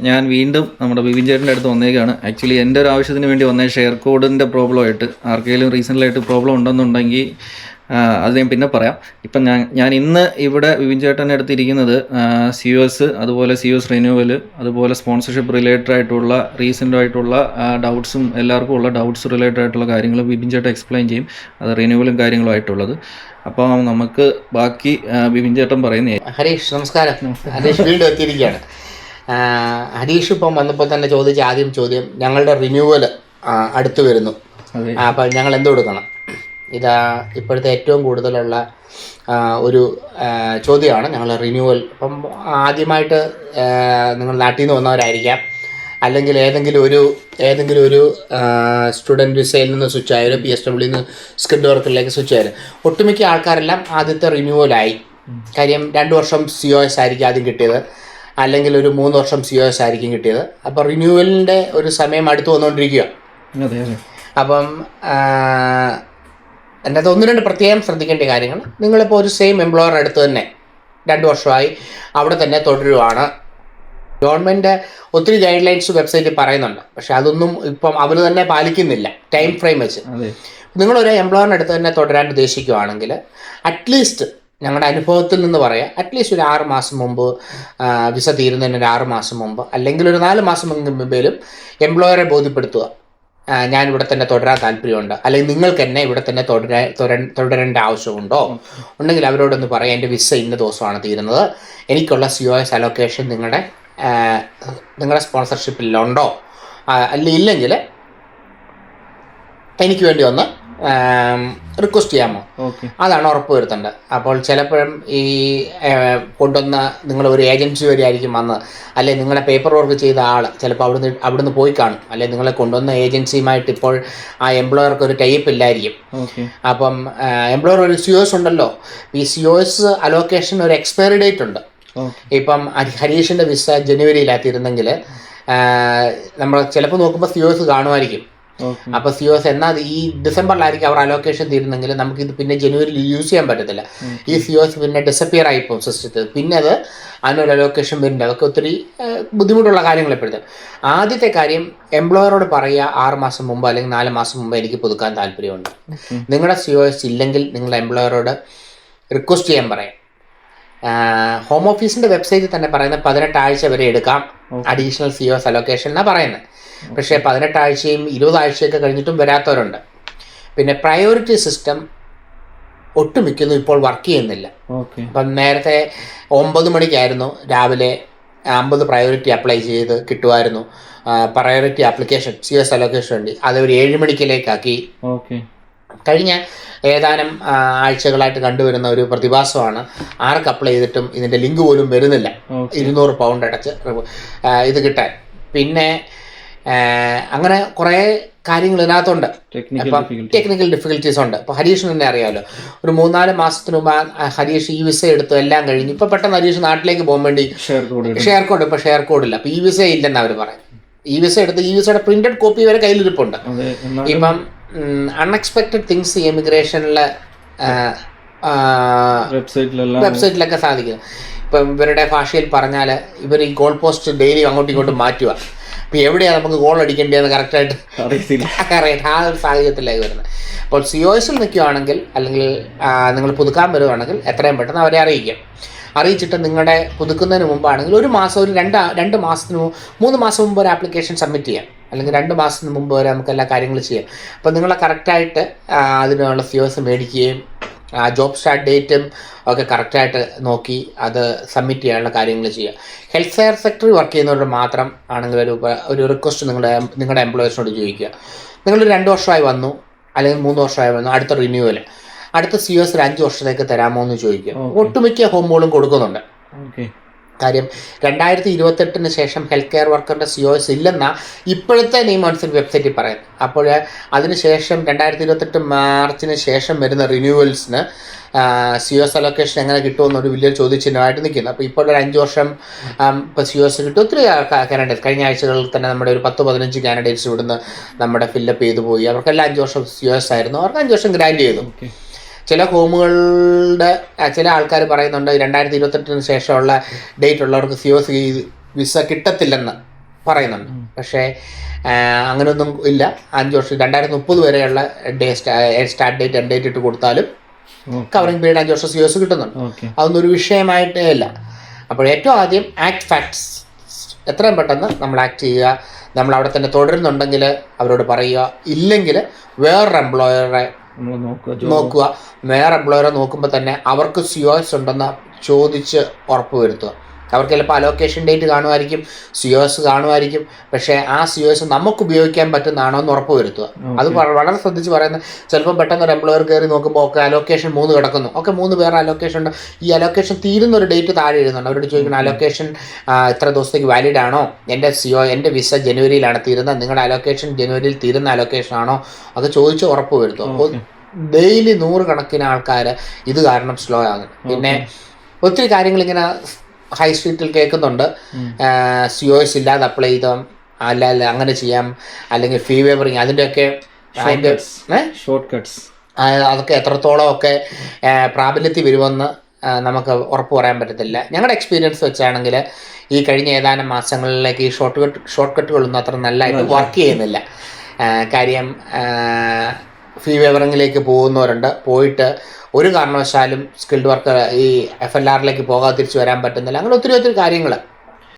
ഞാൻ വീണ്ടും നമ്മുടെ ബിബിൻ ചേട്ടൻ്റെ അടുത്ത് വന്നേക്കാണ്. ആക്ച്വലി എൻ്റെ ഒരു ആവശ്യത്തിന് വേണ്ടി വന്നേ ഷെയർ കോഡിൻ്റെ പ്രോബ്ലമായിട്ട്. ആർക്കെങ്കിലും റീസെൻ്റായിട്ട് പ്രോബ്ലം ഉണ്ടെന്നുണ്ടെങ്കിൽ അത് ഞാൻ പിന്നെ പറയാം. ഇപ്പം ഞാൻ ഇന്ന് ഇവിടെ ബിബിൻ ചേട്ടൻ്റെ അടുത്ത് ഇരിക്കുന്നത് COS, അതുപോലെ COS റിന്യൂവൽ, അതുപോലെ സ്പോൺസർഷിപ്പ് റിലേറ്റഡ് ആയിട്ടുള്ള റീസെൻ്റായിട്ടുള്ള ഡൗട്ട്സും എല്ലാവർക്കും ഉള്ള ഡൗട്ട്സ് റിലേറ്റഡ് ആയിട്ടുള്ള കാര്യങ്ങൾ ബിബിൻ ചേട്ടൻ എക്സ്പ്ലെയിൻ ചെയ്യും. അത് റിന്യൂവലും കാര്യങ്ങളും ആയിട്ടുള്ളത്. അപ്പോൾ നമുക്ക് ബാക്കി ബിബിൻ ചേട്ടൻ പറയുന്നേ. ഹരീഷ് നമസ്കാരം. ഹരീഷ് വീണ്ടും എത്തിയിരിക്കുകയാണ്. ഹരീഷ് ഇപ്പം വന്നപ്പോൾ തന്നെ ചോദിച്ച ആദ്യം ചോദ്യം, ഞങ്ങളുടെ റിന്യൂവൽ അടുത്ത് വരുന്നു, അപ്പം ഞങ്ങൾ എന്ത് കൊടുക്കണം? ഇതാ ഇപ്പോഴത്തെ ഏറ്റവും കൂടുതലുള്ള ഒരു ചോദ്യമാണ്. ഞങ്ങൾ റിന്യൂവൽ ഇപ്പം ആദ്യമായിട്ട് നിങ്ങൾ നാട്ടിൽ നിന്ന് വന്നവരായിരിക്കാം, അല്ലെങ്കിൽ ഏതെങ്കിലും ഒരു സ്റ്റുഡൻറ്റ് വിസയിൽ നിന്ന് സ്വിച്ച് ആയാലും PSW നിന്ന് സ്കിൽഡ് വർക്കിലേക്ക് സ്വിച്ച് ആയാലും ഒട്ടുമിക്ക ആൾക്കാരെല്ലാം ആദ്യത്തെ റിന്യൂവലായി. കാര്യം 2 വർഷം COS ആയിരിക്കും ആദ്യം കിട്ടിയത്, അല്ലെങ്കിൽ ഒരു 3 വർഷം COS ആയിരിക്കും കിട്ടിയത്. അപ്പോൾ റിന്യൂവലിൻ്റെ ഒരു സമയം അടുത്ത് വന്നുകൊണ്ടിരിക്കുക. അപ്പം എൻ്റെ അത് 1-2 പ്രത്യേകം ശ്രദ്ധിക്കേണ്ട കാര്യങ്ങൾ. നിങ്ങളിപ്പോൾ ഒരു സെയിം എംപ്ലോയർ അടുത്ത് തന്നെ 2 വർഷമായി അവിടെ തന്നെ തുടരുവാണ്. ഗവൺമെൻറ് ഒത്തിരി ഗൈഡ് ലൈൻസ് വെബ്സൈറ്റിൽ പറയുന്നുണ്ട്, പക്ഷെ അതൊന്നും ഇപ്പം അവർ തന്നെ പാലിക്കുന്നില്ല ടൈം ഫ്രെയിം വെച്ച്. നിങ്ങളൊരു എംപ്ലോയറിൻ്റെ അടുത്ത് തന്നെ തുടരാൻ ഉദ്ദേശിക്കുകയാണെങ്കിൽ അറ്റ്ലീസ്റ്റ് ഞങ്ങളുടെ അനുഭവത്തിൽ നിന്ന് പറയാം, അറ്റ്ലീസ്റ്റ് ഒരു 6 മാസം മുമ്പ്, വിസ തീരുന്നതിന് ഒരു 6 മാസം മുമ്പ്, അല്ലെങ്കിൽ ഒരു 4 മാസം മുമ്പേലും എംപ്ലോയറെ ബോധ്യപ്പെടുത്തുക, ഞാനിവിടെ തന്നെ തുടരാൻ താല്പര്യമുണ്ട്, അല്ലെങ്കിൽ നിങ്ങൾക്ക് എന്നെ ഇവിടെ തന്നെ തുടരേണ്ട ആവശ്യമുണ്ടോ ഉണ്ടെങ്കിൽ അവരോടൊന്ന് പറയാം, എൻ്റെ വിസ ഇന്ന ദിവസമാണ് തീരുന്നത്, എനിക്കുള്ള COS അലോക്കേഷൻ നിങ്ങളുടെ സ്പോൺസർഷിപ്പിലുണ്ടോ, ഇല്ലെങ്കിൽ എനിക്ക് വേണ്ടി ഒന്ന് റിക്വസ്റ്റ് ചെയ്യാമോ, അതാണ് ഉറപ്പ് വരുത്തേണ്ടത്. അപ്പോൾ ചിലപ്പോഴും ഈ കൊണ്ടുവന്ന നിങ്ങളൊരു ഏജൻസി വരെ ആയിരിക്കും വന്ന്, അല്ലെങ്കിൽ നിങ്ങളുടെ പേപ്പർ വർക്ക് ചെയ്ത ആൾ ചിലപ്പോൾ അവിടുന്ന് പോയി കാണും, അല്ലെങ്കിൽ നിങ്ങളെ കൊണ്ടുവന്ന ഏജൻസിയുമായിട്ട് ഇപ്പോൾ ആ എംപ്ലോയർക്ക് ഒരു ടൈപ്പ് ഇല്ലായിരിക്കും. അപ്പം എംപ്ലോയർ ഒരു COS ഉണ്ടല്ലോ, ഈ COS അലോക്കേഷൻ ഒരു എക്സ്പയറി ഡേറ്റ് ഉണ്ട്. ഇപ്പം ഹരീഷിൻ്റെ വിസ ജനുവരിയിലാത്തിരുന്നെങ്കിൽ നമ്മൾ ചിലപ്പോൾ നോക്കുമ്പോൾ COS കാണുമായിരിക്കും. അപ്പോൾ COS എന്നാൽ ഈ ഡിസംബറിലായിരിക്കും അവർ അലോക്കേഷൻ തീരുന്നെങ്കിൽ നമുക്കിത് പിന്നെ ജനുവരിയിൽ യൂസ് ചെയ്യാൻ പറ്റത്തില്ല. ഈ COS പിന്നെ ഡിസപ്പിയർ ആയിപ്പോൾ സിസ്റ്റത്തിൽ, പിന്നെ അത് അതിനൊരു അലോക്കേഷൻ വരുന്നുണ്ട്. അതൊക്കെ ഒത്തിരി ബുദ്ധിമുട്ടുള്ള കാര്യങ്ങൾ ഇപ്പോഴത്തെ. ആദ്യത്തെ കാര്യം, എംപ്ലോയറോട് പറയുക 6 മാസം മുമ്പ് അല്ലെങ്കിൽ 4 മാസം മുമ്പ് എനിക്ക് പുതുക്കാൻ താല്പര്യമുണ്ട്. നിങ്ങളുടെ COS ഇല്ലെങ്കിൽ നിങ്ങളുടെ എംപ്ലോയറോട് റിക്വസ്റ്റ് ചെയ്യാൻ പറയാം. ഹോം ഓഫീസിൻ്റെ വെബ്സൈറ്റിൽ തന്നെ പറയുന്നത് 18 ആഴ്ച വരെ എടുക്കാം അഡീഷണൽ COS അലോക്കേഷൻ എന്നാണ് പറയുന്നത്. പക്ഷേ 18 ആഴ്ചയും 20 ആഴ്ചയൊക്കെ കഴിഞ്ഞിട്ടും വരാത്തവരുണ്ട്. പിന്നെ പ്രയോറിറ്റി സിസ്റ്റം ഒട്ടുമിക്കുന്നു ഇപ്പോൾ വർക്ക് ചെയ്യുന്നില്ല. അപ്പം നേരത്തെ 9 മണിക്കായിരുന്നു രാവിലെ 50 പ്രയോറിറ്റി അപ്ലൈ ചെയ്ത് കിട്ടുമായിരുന്നു. പ്രയോറിറ്റി ആപ്ലിക്കേഷൻ COS അലോക്കേഷൻ വേണ്ടി അത് ഒരു 7 മണിക്കിലേക്കാക്കി. കഴിഞ്ഞ ഏതാനും ആഴ്ചകളായിട്ട് കണ്ടുവരുന്ന ഒരു പ്രതിഭാസമാണ്. ആർക്ക് അപ്ലൈ ചെയ്തിട്ടും ഇതിൻ്റെ ലിങ്ക് പോലും വരുന്നില്ല. 200 പൗണ്ട് അടച്ച് ഇത് കിട്ടാൻ. പിന്നെ അങ്ങനെ കുറേ കാര്യങ്ങൾ ഇതിനകത്തുണ്ട്. അപ്പം ടെക്നിക്കൽ ഡിഫിക്കൽറ്റീസ് ഉണ്ട്. ഇപ്പോൾ ഹരീഷിന് തന്നെ അറിയാമല്ലോ, ഒരു 3-4 മാസത്തിന് മുമ്പ് ഹരീഷ് ഈ വിസ എടുത്തു, എല്ലാം കഴിഞ്ഞ് ഇപ്പോൾ പെട്ടെന്ന് ഹരീഷ് നാട്ടിലേക്ക് പോകാൻ വേണ്ടി ഷെയർ കോഡ്, ഇപ്പോൾ ഷെയർ കോഡില്ല, അപ്പോൾ ഈ വിസ ഇല്ലെന്ന് അവർ പറയും. ഈ വിസ എടുത്ത് ഈ വിസയുടെ പ്രിന്റഡ് കോപ്പി വരെ കയ്യിലിരിപ്പുണ്ട്. ഇപ്പം അൺഎക്സ്പെക്റ്റഡ് തിങ്സ് എമിഗ്രേഷനിലെ വെബ്സൈറ്റിലൊക്കെ സാധിക്കും. ഇപ്പം ഇവരുടെ ഭാഷയിൽ പറഞ്ഞാൽ ഇവർ ഈ ഗോൾ പോസ്റ്റ് ഡെയിലി അങ്ങോട്ടും ഇങ്ങോട്ടും മാറ്റുക. അപ്പോൾ എവിടെയാണ് നമുക്ക് ഗോൾ അടിക്കേണ്ടതെന്ന് കറക്റ്റായിട്ട് അറിയാം. ആ ഒരു സാഹചര്യത്തിലേക്ക് വരുന്നത്. അപ്പോൾ COSൽ നിൽക്കുകയാണെങ്കിൽ, അല്ലെങ്കിൽ നിങ്ങൾ പുതുക്കാൻ വരുവാണെങ്കിൽ എത്രയും പെട്ടെന്ന് അവരെ അറിയിച്ചിട്ട് നിങ്ങളുടെ പുതുക്കുന്നതിന് മുമ്പാണെങ്കിൽ ഒരു മാസം, ഒരു 2 മാസത്തിന് 3 മാസം മുമ്പ് ഒരു ആപ്ലിക്കേഷൻ സബ്മിറ്റ് ചെയ്യാം, അല്ലെങ്കിൽ 2 മാസത്തിന് മുമ്പ് വരെ നമുക്ക് എല്ലാ കാര്യങ്ങളും ചെയ്യാം. അപ്പോൾ നിങ്ങൾ കറക്റ്റായിട്ട് അതിനുള്ള COS മേടിക്കുകയും ജോബ് സ്റ്റാർട്ട് ഡേറ്റും ഒക്കെ കറക്റ്റായിട്ട് നോക്കി അത് സബ്മിറ്റ് ചെയ്യാനുള്ള കാര്യങ്ങൾ ചെയ്യുക. ഹെൽത്ത് കെയർ സെക്ടറിൽ വർക്ക് ചെയ്യുന്നവരോട് മാത്രം ആണെങ്കിൽ ഒരു റിക്വസ്റ്റ് നിങ്ങളുടെ എംപ്ലോയേഴ്സിനോട് ചോദിക്കുക. നിങ്ങളൊരു 2 വർഷമായി വന്നു, അല്ലെങ്കിൽ 3 വർഷമായി വന്നു, അടുത്ത റിന്യൂവൽ, അടുത്ത COS 5 വർഷത്തേക്ക് തരാമോ എന്ന് ചോദിക്കുക. ഒട്ടുമിക്ക ഹോമുകളും കൊടുക്കുന്നുണ്ട്. കാര്യം 2028 ശേഷം ഹെൽത്ത് കെയർ വർക്കറിൻ്റെ COS ഇല്ലെന്ന ഇപ്പോഴത്തെ നിയമമനുസരിച്ച് വെബ്സൈറ്റിൽ പറയുന്നത്. അപ്പോൾ അതിനുശേഷം 2028 മാർച്ചിന് ശേഷം വരുന്ന റിന്യൂവൽസിന് COS അലോക്കേഷൻ എങ്ങനെ കിട്ടുമെന്നൊരു വലിയ ചോദ്യചിഹ്നമായിട്ട് നിൽക്കുന്നു. അപ്പോൾ ഇപ്പോൾ ഒരു 5 വർഷം ഇപ്പോൾ COS കിട്ടും. ഒത്തിരി കാൻഡിഡേറ്റ്സ് കഴിഞ്ഞ ആഴ്ചകളിൽ തന്നെ നമ്മുടെ ഒരു 10-15 കാൻഡിഡേറ്റ്സ് ഇവിടുന്ന് നമ്മുടെ ഫില്ലപ്പ് ചെയ്ത് പോയി. അവർക്കെല്ലാം 5 വർഷം COS ആയിരുന്നു, അവർക്ക് 5 വർഷം ഗ്രാൻഡ് ചെയ്തു. ചില ഹോമുകളുടെ ചില ആൾക്കാർ പറയുന്നുണ്ട് 2028 ശേഷമുള്ള ഡേറ്റ് ഉള്ളവർക്ക് COS വിസ കിട്ടത്തില്ലെന്ന് പറയുന്നുണ്ട്. പക്ഷേ അങ്ങനെയൊന്നും ഇല്ല. 5 വർഷം 2030 വരെയുള്ള സ്റ്റാർട്ട് ഡേറ്റ് എൻഡ് ഡേറ്റ് ഇട്ട് കൊടുത്താലും കവറിംഗ് പീരീഡ് 5 വർഷം COS കിട്ടുന്നുണ്ട്. അതൊന്നും ഒരു വിഷയമായിട്ടേ ഇല്ല. അപ്പോൾ ഏറ്റവും ആദ്യം ആക്ട് ഫാക്ട്സ്, എത്രയും പെട്ടെന്ന് നമ്മൾ ആക്ട് ചെയ്യുക. നമ്മൾ അവിടെ തന്നെ തുടരുന്നുണ്ടെങ്കിൽ അവരോട് പറയുക, ഇല്ലെങ്കിൽ വേറൊരു എംപ്ലോയറെ നോക്കുക. വേറെ എംപ്ലോയറെ നോക്കുമ്പോൾ തന്നെ അവർക്ക് COS ഉണ്ടെന്ന് ചോദിച്ച് ഉറപ്പ് വരുത്തുക. അവർക്ക് ചിലപ്പോൾ അലോക്കേഷൻ ഡേറ്റ് കാണുമായിരിക്കും, COS കാണുമായിരിക്കും, പക്ഷേ ആ COS നമുക്ക് ഉപയോഗിക്കാൻ പറ്റുന്നതാണോ എന്ന് ഉറപ്പ് വരുത്തുക. അത് വളരെ ശ്രദ്ധിച്ച് പറയുന്നത്. ചിലപ്പോൾ പെട്ടെന്ന് ഒരു എംപ്ലോയർ കയറി നോക്കുമ്പോൾ ഒക്കെ അലോക്കേഷൻ 3 കിടക്കുന്നു, ഒക്കെ 3 പേരുടെ അലോക്കേഷൻ ഉണ്ട്. ഈ അലോക്കേഷൻ തീരുന്ന ഒരു ഡേറ്റ് താഴെ എഴുതുന്നുണ്ട്. അവരോട് ചോദിക്കണം, അലോക്കേഷൻ ഇത്ര ദിവസത്തേക്ക് വാലിഡ് ആണോ? എൻ്റെ വിസ ജനുവരിയിലാണ് തീരുന്നത്, നിങ്ങളുടെ അലോക്കേഷൻ ജനുവരിയിൽ തീരുന്ന അലോക്കേഷൻ ആണോ? അത് ചോദിച്ച് ഉറപ്പ് വരുത്തുക. ഡെയിലി 100 കണക്കിന് ആൾക്കാർ ഇത് കാരണം സ്ലോ ആകുന്നു. പിന്നെ ഒത്തിരി കാര്യങ്ങൾ ഇങ്ങനെ ഹൈ സ്ട്രീറ്റിൽ കേൾക്കുന്നുണ്ട്. COS ഇല്ലാതെ അപ്ലൈ ചെയ്താൽ അല്ല അങ്ങനെ ചെയ്യാം, അല്ലെങ്കിൽ ഫീ വേവറിങ്, അതിൻ്റെയൊക്കെ ഷോർട്ട് കട്ട്സ് അതൊക്കെ എത്രത്തോളം ഒക്കെ പ്രാബല്യത്തിൽ വരുമെന്ന് നമുക്ക് ഉറപ്പ് പറയാൻ പറ്റത്തില്ല. ഞങ്ങളുടെ എക്സ്പീരിയൻസ് വെച്ചാണെങ്കിൽ ഈ കഴിഞ്ഞ ഏതാനും മാസങ്ങളിലേക്ക് ഈ ഷോർട്ട് കട്ടുകളൊന്നും അത്ര നല്ലതായിട്ട് വർക്ക് ചെയ്യുന്നില്ല. കാര്യം ഫീ വേവറിങ്ങിലേക്ക് പോകുന്നവരുണ്ട്, പോയിട്ട് ഒരു കാരണവശാലും സ്കിൽഡ് വർക്ക് ഈ FLRലേക്ക് പോകാതെ തിരിച്ചു വരാൻ പറ്റുന്നില്ല. അങ്ങനെ ഒത്തിരി കാര്യങ്ങൾ